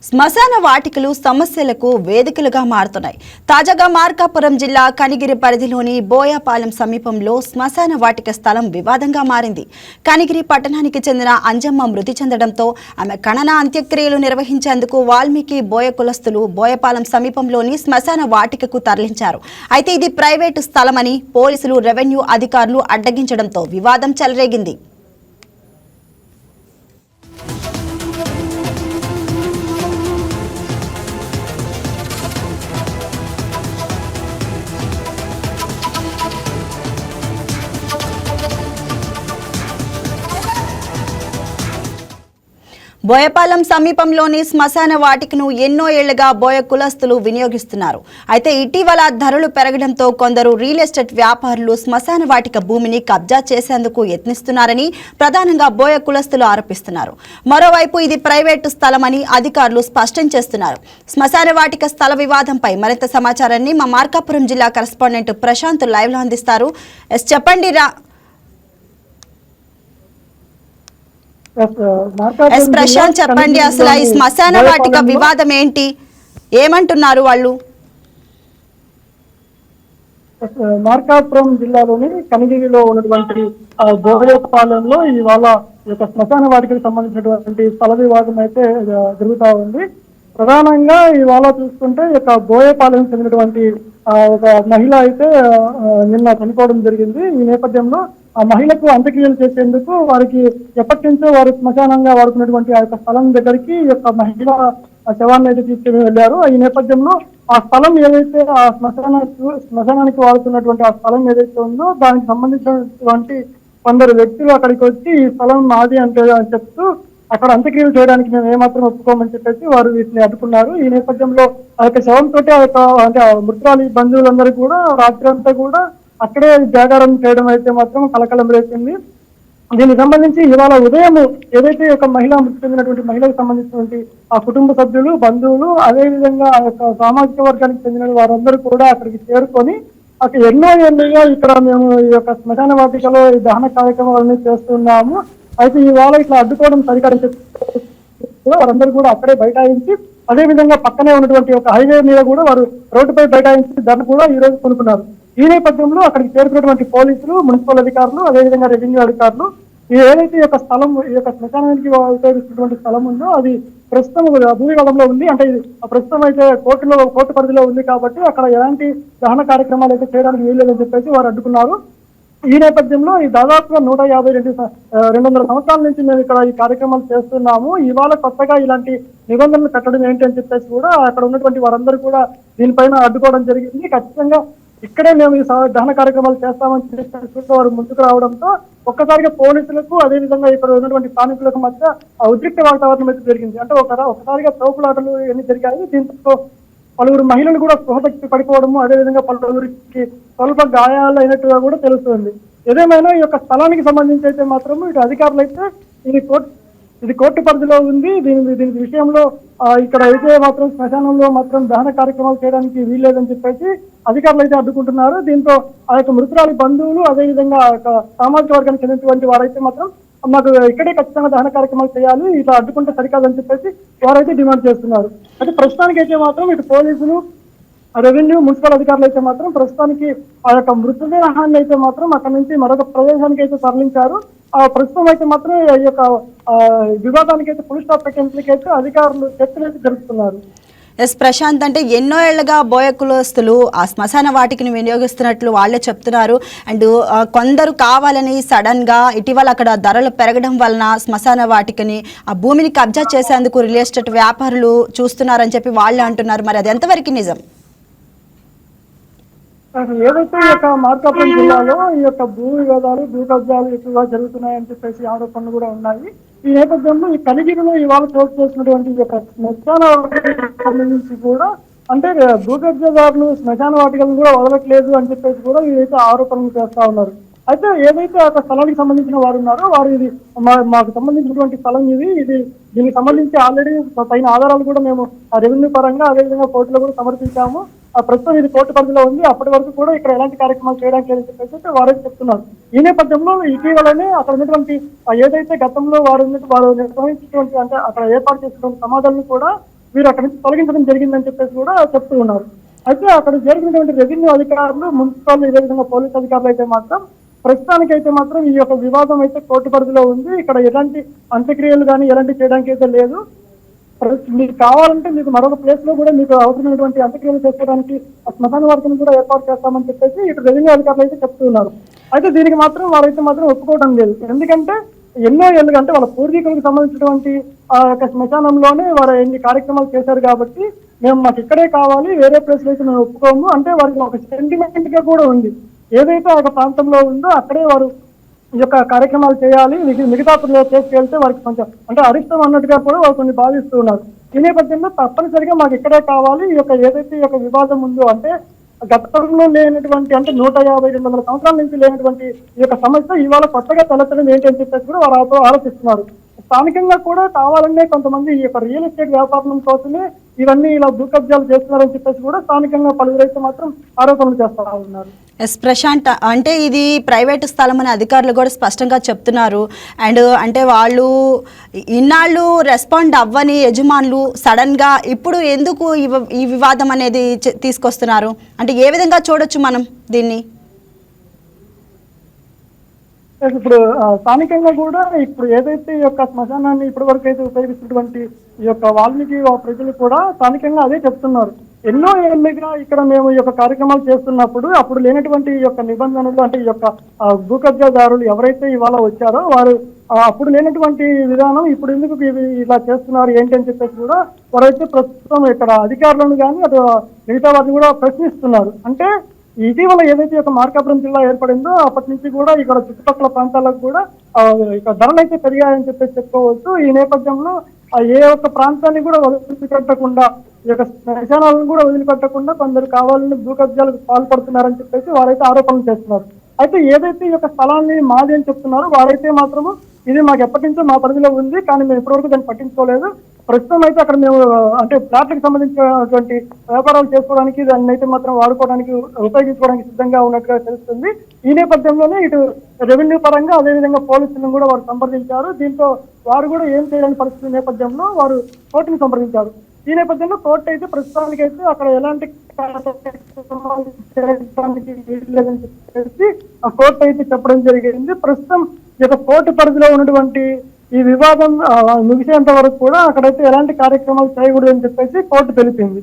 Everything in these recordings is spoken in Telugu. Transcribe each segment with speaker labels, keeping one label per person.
Speaker 1: శ్మశాన వాటికలు సమస్యలకు వేదికలుగా మారుతున్నాయి. తాజాగా మార్కాపురం జిల్లా కనిగిరి పరిధిలోని బోయపాలెం సమీపంలో శ్మశాన వాటిక స్థలం వివాదంగా మారింది. కనిగిరి పట్టణానికి చెందిన అంజమ్మ మృతి చెందడంతో ఆమె ఖనన అంత్యక్రియలు నిర్వహించేందుకు వాల్మీకి బోయ కులస్తులు బోయపాలెం సమీపంలోని శ్మశాన వాటికకు తరలించారు. అయితే ఇది ప్రైవేటు స్థలమని పోలీసులు, రెవెన్యూ అధికారులు అడ్డగించడంతో వివాదం చెలరేగింది. బోయపాలెం సమీపంలోని శ్మశాన వాటికను ఎన్నో ఏళ్లుగా బోయ కులస్తులు వినియోగిస్తున్నారు. అయితే ఇటీవల ధరలు పెరగడంతో కొందరు రియల్ ఎస్టేట్ వ్యాపారులు శ్మశాన వాటిక భూమిని కబ్జా చేసేందుకు యత్నిస్తున్నారని ప్రధానంగా బోయ కులస్తులు ఆరోపిస్తున్నారు. మరోవైపు ఇది ప్రైవేటు స్థలమని అధికారులు స్పష్టం చేస్తున్నారు. శ్మశాన వాటిక స్థల వివాదంపై మరింత సమాచారాన్ని మా మార్కాపురం జిల్లా కరెస్పాండెంట్ ప్రశాంత్ లైవ్ లో అందిస్తారు. చెప్పండి ప్రశాంత్, చెప్పండి అసలు ఈ శ్మశాన వాటిక వివాదం ఏంటి, ఏమంటున్నారు వాళ్ళు?
Speaker 2: మార్కాపురం జిల్లాలోని కనిగిరిలో ఉన్నటువంటి బోయపాలెంలో ఇవాళ ఈ యొక్క శ్మశాన వాటికకు సంబంధించినటువంటి స్థల వివాదం అయితే జరుగుతా ఉంది. ప్రధానంగా ఇవాళ చూసుకుంటే ఈ యొక్క బోయపాలెం చెందినటువంటి ఒక మహిళ అయితే నిన్న చనిపోవడం జరిగింది. ఈ నేపథ్యంలో ఆ మహిళకు అంత్యక్రియలు చేసేందుకు వారికి ఎప్పటి నుంచో వారు శ్మశానంగా వాడుకున్నటువంటి ఆ యొక్క స్థలం దగ్గరికి ఈ యొక్క మహిళ శవాన్ని అయితే తీసుకుని వెళ్ళారు. ఈ నేపథ్యంలో ఆ స్థలం ఏదైతే ఆ శ్మశానానికి వాడుతున్నటువంటి ఆ స్థలం ఏదైతే ఉందో దానికి సంబంధించినటువంటి కొందరు వ్యక్తులు అక్కడికి వచ్చి ఈ స్థలం నాది అంటే అని చెప్తూ అక్కడ అంత్యక్రియలు చేయడానికి మేము ఏమాత్రం ఒప్పుకోమని చెప్పేసి వారు వీటిని అడ్డుకున్నారు. ఈ నేపథ్యంలో ఆ యొక్క శవంతో ఆ యొక్క అంటే మృతురాలి బంధువులందరూ కూడా రాత్రి అంతా కూడా అక్కడే జాగారం చేయడం అయితే మాత్రం కలకలం రేసింది. దీనికి సంబంధించి ఇవాళ ఉదయం ఏదైతే ఒక మహిళ మృతి చెందినటువంటి మహిళకు సంబంధించినటువంటి ఆ కుటుంబ సభ్యులు, బంధువులు, అదేవిధంగా ఆ యొక్క సామాజిక వర్గానికి చెందిన వారందరూ కూడా అక్కడికి చేరుకొని అక్కడ ఎన్నో ఏళ్ళుగా ఇక్కడ మేము ఈ యొక్క శ్మశాన వాటికలో ఈ దహన కార్యక్రమాలన్నీ చేస్తున్నాము, అయితే ఇవాళ ఇట్లా అడ్డుకోవడం సరికాదని చెప్పి వారందరూ కూడా అక్కడే బైఠాయించి, అదేవిధంగా పక్కనే ఉన్నటువంటి ఒక హైవే మీద కూడా వారు రోడ్డుపై బైఠాయించి దాన్ని కూడా ఈ రోజు కొనుక్కున్నారు. ఈ నేపథ్యంలో అక్కడికి చేరుకున్నటువంటి పోలీసులు, మున్సిపల్ అధికారులు, అదేవిధంగా రెవెన్యూ అధికారులు ఏదైతే ఈ యొక్క స్థలం ఈ యొక్క శ్మశానానికి ఉపయోగిస్తున్నటువంటి స్థలం ఉందో అది ప్రస్తుతం భూవివాదంలో ఉంది. అంటే ప్రస్తుతం అయితే కోర్టు పరిధిలో ఉంది కాబట్టి అక్కడ ఎలాంటి దహన కార్యక్రమాలు అయితే చేయడానికి వీల్లేదని చెప్పేసి వారు అడ్డుకున్నారు. ఈ నేపథ్యంలో ఈ దాదాపుగా 200 సంవత్సరాల నుంచి మేము ఇక్కడ ఈ కార్యక్రమాలు చేస్తున్నాము, ఇవాళ కొత్తగా ఇలాంటి నిబంధనలు పెట్టడం ఏంటి అని చెప్పేసి కూడా అక్కడ ఉన్నటువంటి వారందరూ కూడా దీనిపైన అడ్డుకోవడం జరిగింది. ఖచ్చితంగా ఇక్కడే మేము ఈ దహన కార్యక్రమాలు చేస్తామని చెప్పేసి వారు ముందుకు రావడంతో ఒక్కసారిగా పోలీసులకు, అదేవిధంగా ఇక్కడ ఉన్నటువంటి స్థానికులకు మధ్య ఉద్రిక్త వాతావరణం అయితే జరిగింది. అంటే ఒకసారిగా తోపులాటలు ఎన్ని జరిగాయి. దీంతో పలువురు మహిళలు కూడా స్పృహశక్తి పడిపోవడము, అదేవిధంగా పలువురికి స్వల్ప గాయాలు అయినట్టుగా కూడా తెలుస్తుంది. ఏదేమైనా ఈ యొక్క స్థలానికి సంబంధించి అయితే మాత్రం ఇటు అధికారులు అయితే ఇది కోర్టు పరిధిలో ఉంది. దీని విషయంలో ఇక్కడ అయితే మాత్రం శ్మశానంలో మాత్రం దహన కార్యక్రమాలు చేయడానికి వీల్లేదని చెప్పేసి అధికారులు అయితే అడ్డుకుంటున్నారు. దీంతో ఆ యొక్క మృతురాలి బంధువులు, అదేవిధంగా ఆ యొక్క సామాజిక వర్గానికి చెందినటువంటి వారైతే మాత్రం మాకు ఇక్కడే ఖచ్చితంగా దహన కార్యక్రమాలు చేయాలి, ఇట్లా అడ్డుకుంటే సరికాదని చెప్పేసి వారైతే డిమాండ్ చేస్తున్నారు. అయితే ప్రస్తుతానికి అయితే మాత్రం ఇటు పోలీసులు, రెవెన్యూ, మున్సిపల్ అధికారులు అయితే మాత్రం ప్రస్తుతానికి ఆ యొక్క మృతదేహాన్ని అయితే మాత్రం అక్కడ నుంచి మరొక ప్రదేశానికి అయితే తరలించారు. ప్రస్తుతం అయితే మాత్రం ఈ యొక్క వివాదానికి అయితే ఫుల్ స్టాప్ పెట్టేందుకు అయితే అధికారులు చర్చలు అయితే జరుపుతున్నారు.
Speaker 1: ప్రశాంత్, అంటే ఎన్నో ఏళ్లుగా బోయ కులస్తులు ఆ శ్మశాన వాటికని వినియోగిస్తున్నట్లు వాళ్ళే చెప్తున్నారు. అండ్ కొందరు కావాలని సడన్ గా ఇటీవల అక్కడ ధరలు పెరగడం వలన శ్మశాన వాటికని ఆ భూమిని కబ్జా చేసేందుకు రియల్ ఎస్టేట్ వ్యాపారులు చూస్తున్నారని చెప్పి వాళ్ళే అంటున్నారు. మరి అది ఎంతవరకు నిజం?
Speaker 2: ఏదైతే ఈ యొక్క మార్కాపురం జిల్లాలో ఈ యొక్క భూ వివాదాలు, భూ కబ్జాలు ఎక్కువగా జరుగుతున్నాయని చెప్పేసి ఆరోపణలు కూడా ఉన్నాయి. ఈ నేపథ్యంలో ఈ కనిగిరిలో ఇవాళ చోటు చేసినటువంటి ఈ యొక్క శ్మశాన సంబంధించి కూడా అంటే భూ కబ్జాదారులు శ్మశాన వాటికలను కూడా వదలట్లేదు అని చెప్పేసి కూడా వీరైతే ఆరోపణలు చేస్తా ఉన్నారు. అయితే ఏదైతే ఆ స్థలానికి సంబంధించిన వారు ఉన్నారో వారు ఇది మాకు సంబంధించినటువంటి స్థలం దీనికి సంబంధించి ఆల్రెడీ పైన ఆధారాలు కూడా మేము రెవెన్యూ పరంగా, అదేవిధంగా కోర్టులో కూడా సమర్పించాము. ప్రస్తుతం ఇది కోర్టు పరిధిలో ఉంది, అప్పటి వరకు కూడా ఇక్కడ ఎలాంటి కార్యక్రమాలు చేయడానికి లేదని చెప్పేసి వారైతే చెప్తున్నారు. ఈ నేపథ్యంలో ఇటీవలనే అక్కడ ఉన్నటువంటి ఏదైతే గతంలో వారు నిర్వహించినటువంటి అంటే అక్కడ ఏర్పాటు చేసినటువంటి సమాధానాలు కూడా వీరు అక్కడి నుంచి తొలగించడం జరిగిందని చెప్పేసి కూడా చెప్తూ ఉన్నారు. అయితే అక్కడ జరిగినటువంటి రెవెన్యూ అధికారులు, మున్సిపల్, ఇదే విధంగా పోలీస్ అధికారులు అయితే మాత్రం ప్రస్తుతానికి అయితే మాత్రం ఈ యొక్క వివాదం అయితే కోర్టు పరిధిలో ఉంది. ఇక్కడ ఎలాంటి అంత్యక్రియలు కానీ ఎలాంటి చేయడానికి అయితే లేదు. మీకు కావాలంటే మీకు మరొక ప్లేస్ లో కూడా మీకు అవసరమైనటువంటి అంత్యక్రియలు చేసుకోవడానికి శ్మశాన వాటికను కూడా ఏర్పాటు చేస్తామని చెప్పేసి ఇటు రెవెన్యూ అధికారులు అయితే చెప్తున్నారు. అయితే దీనికి మాత్రం వారైతే మాత్రం ఒప్పుకోవడం లేదు. ఎందుకంటే ఎన్నో ఏళ్ళుగా అంటే వాళ్ళ పూర్వీకులకు సంబంధించినటువంటి ఆ యొక్క శ్మశానంలోనే వారు ఎన్ని కార్యక్రమాలు చేశారు కాబట్టి మాకు ఇక్కడే కావాలి, వేరే ప్లేస్ లో అయితే మేము ఒప్పుకోము అంటే వారికి ఒక సెంటిమెంట్ గా కూడా ఉంది. ఏదైతే ఆ యొక్క ప్రాంతంలో ఉందో అక్కడే వారు ఈ యొక్క కార్యక్రమాలు చేయాలి, మిగతా ప్లేస్కి వెళ్తే వారికి కొంచెం అంటే అరిష్టం అన్నట్టుగా కూడా వారు కొన్ని భావిస్తూ ఉన్నారు. ఈ నేపథ్యంలో తప్పనిసరిగా మాకు ఇక్కడే కావాలి, ఈ యొక్క ఏదైతే ఈ యొక్క వివాదం ఉందో అంటే గతంలో లేనటువంటి అంటే 150-200 సంవత్సరాల నుంచి లేనటువంటి ఈ యొక్క సమస్య ఇవాళ కొత్తగా తలెత్తడం ఏంటి అని చెప్పేసి కూడా వారు ఆలోచిస్తున్నారు. స్థానికంగా కూడా కావాలనే కొంతమంది ఈ యొక్క రియల్ ఎస్టేట్ వ్యాపారం కోసమే ఇవన్నీ ఇలా భూ కబ్జాలు చేస్తున్నారని చెప్పేసి కూడా స్థానికంగా పలువురైతే మాత్రం ఆరోపణలు చేస్తా ఉన్నారు.
Speaker 1: ఎస్ ప్రశాంత్, అంటే ఇది ప్రైవేటు స్థలం అని అధికారులు కూడా స్పష్టంగా చెప్తున్నారు. అండ్ అంటే వాళ్ళు ఇన్నాళ్ళు రెస్పాండ్ అవ్వని యజమానులు సడన్గా ఇప్పుడు ఎందుకు ఈ వివాదం అనేది తీసుకొస్తున్నారు? అంటే ఏ విధంగా చూడొచ్చు మనం దీన్ని?
Speaker 2: ఇప్పుడు స్థానికంగా కూడా ఇప్పుడు ఏదైతే ఈ యొక్క శ్మశానాన్ని ఇప్పటి వరకు అయితే ఉపయోగిస్తున్నటువంటి ఈ యొక్క వాల్మీకి ప్రజలు కూడా స్థానికంగా అదే చెప్తున్నారు. ఎన్నో ఏళ్ళుగా ఇక్కడ మేము ఈ యొక్క కార్యక్రమాలు చేస్తున్నప్పుడు అప్పుడు లేనటువంటి ఈ యొక్క నిబంధనలు అంటే ఈ యొక్క భూ కబ్జాదారులు ఎవరైతే ఇవాళ వచ్చారో వారు అప్పుడు లేనటువంటి విధానం ఇప్పుడు ఎందుకు ఇలా చేస్తున్నారు ఏంటి అని చెప్పేసి కూడా వారైతే ప్రస్తుతం ఇక్కడ అధికారులను కానీ అటు మిగతా వారిని కూడా ప్రశ్నిస్తున్నారు. అంటే ఇటీవల ఏదైతే ఒక మార్కాపురం జిల్లా ఏర్పడిందో అప్పటి నుంచి కూడా ఇక్కడ చుట్టుపక్కల ప్రాంతాలకు కూడా ఇక ధరలు అయితే పెరిగాయని చెప్పేసి చెప్పుకోవచ్చు. ఈ నేపథ్యంలో ఏ ఒక్క ప్రాంతాన్ని కూడా వదిలిపెట్టకుండా ఈ యొక్క శ్మశానాలను కూడా వదిలిపెట్టకుండా కొందరు కావాలని భూ కబ్జాలకు పాల్పడుతున్నారని చెప్పేసి వారైతే ఆరోపణలు చేస్తున్నారు. అయితే ఏదైతే ఈ యొక్క స్థలాన్ని మాది అని చెప్తున్నారో వారైతే మాత్రము ఇది మాకు ఎప్పటి నుంచో మా పరిధిలో ఉంది, కానీ మేము ఇప్పటివరకు దాన్ని పట్టించుకోలేదు. ప్రస్తుతం అయితే అక్కడ మేము అంటే ప్లాట్లకు సంబంధించినటువంటి వ్యాపారాలు చేసుకోవడానికి దాన్ని అయితే మాత్రం వాడుకోవడానికి ఉపయోగించుకోవడానికి సిద్ధంగా ఉన్నట్టుగా తెలుస్తుంది. ఈ నేపథ్యంలోనే ఇటు రెవెన్యూ పరంగా అదేవిధంగా పోలీసులను కూడా వారు సంప్రదించారు. దీంతో వారు కూడా ఏం చేయలేని పరిస్థితి నేపథ్యంలో వారు కోర్టును సంప్రదించారు. ఈ నేపథ్యంలో కోర్టు అయితే ప్రస్తుతానికి అయితే అక్కడ ఎలాంటి లేదని చెప్పేసి ఆ కోర్టు అయితే చెప్పడం జరిగింది. ప్రస్తుతం ఈ యొక్క కోర్టు పరిధిలో ఉన్నటువంటి ఈ వివాదం ముగిసేంత వరకు కూడా అక్కడైతే ఎలాంటి కార్యక్రమాలు చేయకూడదు అని చెప్పేసి కోర్టు తెలిపింది.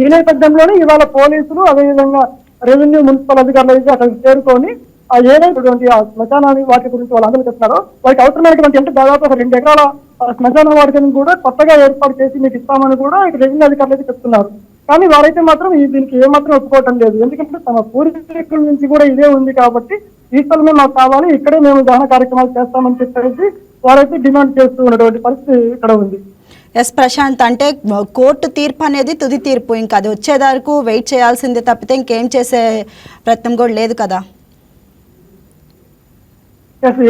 Speaker 2: ఈ నేపథ్యంలోనే ఇవాళ పోలీసులు అదేవిధంగా రెవెన్యూ మున్సిపల్ అధికారులు అయితే అక్కడికి చేరుకొని ఏదైనటువంటి ఆ శ్మశానాన్ని వాటి గురించి వాళ్ళు అందరూ చెప్తున్నారో వాటికి అవసరమైనటువంటి అంటే దాదాపు ఒక 2 ఎకరాల శ్మశాన వాటిని కూడా కొత్తగా ఏర్పాటు చేసి మీకు ఇస్తామని కూడా ఇటు రెవెన్యూ అధికారులు అయితే చెప్తున్నారు. కానీ వారైతే మాత్రం దీనికి ఏమాత్రం ఒప్పుకోవటం లేదు. ఎందుకంటే తమ పూర్వీకుల నుంచి కూడా ఇదే ఉంది కాబట్టి ఈ స్థలమే మాకు కావాలి, ఇక్కడే మేము దహన కార్యక్రమాలు చేస్తామని చెప్పేసి వారైతే డిమాండ్ చేస్తూ ఉన్నటువంటి పరిస్థితి ఇక్కడ ఉంది.
Speaker 1: ఎస్ ప్రశాంత్, అంటే కోర్టు తీర్పు అనేది తుది తీర్పు, ఇంకా అది వచ్చేదానికి వెయిట్ చేయాల్సిందే తప్పితే ఇంకేం చేసే ప్రయత్నం కూడా లేదు కదా.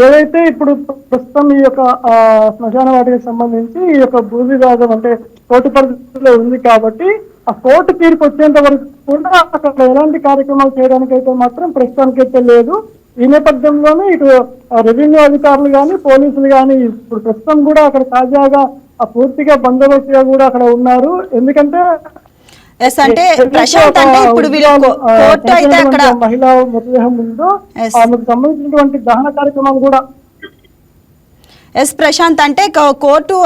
Speaker 2: ఏదైతే ఇప్పుడు ప్రస్తుతం ఈ యొక్క శ్మశాన వాటికి సంబంధించి ఈ యొక్క భూ వివాదం అంటే కోర్టు పరిస్థితిలో ఉంది కాబట్టి ఆ కోర్టు తీర్పు వచ్చేంత వరకు కూడా అక్కడ ఎలాంటి కార్యక్రమాలు చేయడానికి అయితే మాత్రం ప్రస్తుతానికైతే లేదు. ఈ నేపథ్యంలోనే ఇటు రెవెన్యూ అధికారులు కానీ పోలీసులు కానీ ఇప్పుడు ప్రస్తుతం కూడా అక్కడ తాజాగా పూర్తిగా బందోబస్తుగా కూడా అక్కడ ఉన్నారు. ఎందుకంటే
Speaker 1: అంటే ప్రశాంత్, అంటే ఇప్పుడు కోర్టు అయితే అక్కడ
Speaker 2: మహిళా మృతదేహం ఉందో ఆమెకు సంబంధించినటువంటి దహన కార్యక్రమాలు కూడా.
Speaker 1: ఎస్ ప్రశాంత్, అంటే కోర్టు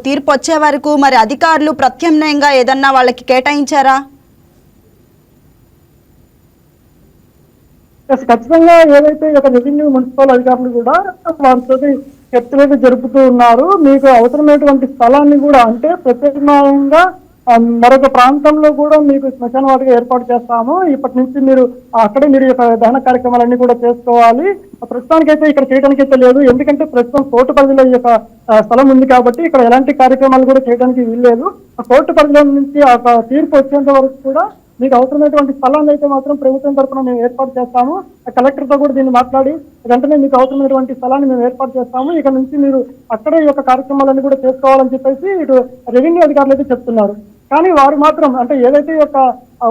Speaker 1: తీర్పు వచ్చే వరకు మరి అధికారులు ప్రత్యామ్నాయంగా ఏదన్నా వాళ్ళకి కేటాయించారా?
Speaker 2: ఖచ్చితంగా ఏదైతే రెవెన్యూ మున్సిపల్ అధికారులు కూడా వారితో చర్చలు జరుపుతూ ఉన్నారు. మీకు అవసరమైనటువంటి స్థలాన్ని కూడా అంటే ప్రత్యేకంగా మరొక ప్రాంతంలో కూడా మీకు శ్మశాన వాటిక ఏర్పాటు చేస్తాము, ఇప్పటి నుంచి మీరు అక్కడే మీరు దహన కార్యక్రమాలన్నీ కూడా చేసుకోవాలి. ప్రస్తుతానికైతే ఇక్కడ చేయడానికి అయితే లేదు, ఎందుకంటే ప్రస్తుతం కోర్టు పరిధిలో ఈ యొక్క స్థలం ఉంది కాబట్టి ఇక్కడ ఎలాంటి కార్యక్రమాలు కూడా చేయడానికి వీల్లేదు. ఆ కోర్టు పరిధిలో నుంచి ఆ తీర్పు వచ్చేంత వరకు కూడా మీకు అవసరమైనటువంటి స్థలాన్ని అయితే మాత్రం ప్రభుత్వం తరఫున మేము ఏర్పాటు చేస్తాము. కలెక్టర్తో కూడా దీన్ని మాట్లాడి వెంటనే మీకు అవసరమైనటువంటి స్థలాన్ని మేము ఏర్పాటు చేస్తాము, ఇక నుంచి మీరు అక్కడే ఈ యొక్క కార్యక్రమాలన్నీ కూడా చేసుకోవాలని చెప్పేసి ఇటు రెవెన్యూ అధికారులు అయితే చెప్తున్నారు. కానీ వారు మాత్రం అంటే ఏదైతే ఈ యొక్క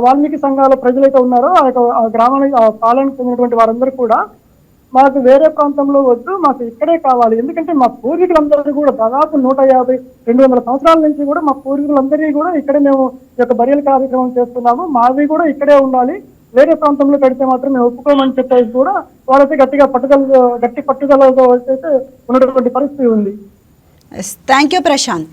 Speaker 2: వాల్మీకి సంఘాల ప్రజలైతే ఉన్నారో ఆ యొక్క గ్రామానికి పాలనకు చెందినటువంటి వారందరూ కూడా మాకు వేరే ప్రాంతంలో వద్దు, మాకు ఇక్కడే కావాలి. ఎందుకంటే మా పూర్వీకులందరూ కూడా దాదాపు 150-200 సంవత్సరాల నుంచి కూడా మా పూర్వీకులందరినీ కూడా ఇక్కడే మేము ఈ యొక్క బరియల్ కార్యక్రమం చేస్తున్నాము. మావి కూడా ఇక్కడే ఉండాలి, వేరే ప్రాంతంలో కడితే మాత్రం మేము ఒప్పుకోమని చెప్పేసి కూడా వాళ్ళైతే గట్టి పట్టుదలతో అయితే ఉన్నటువంటి పరిస్థితి ఉంది.
Speaker 1: Thank you Prashanth.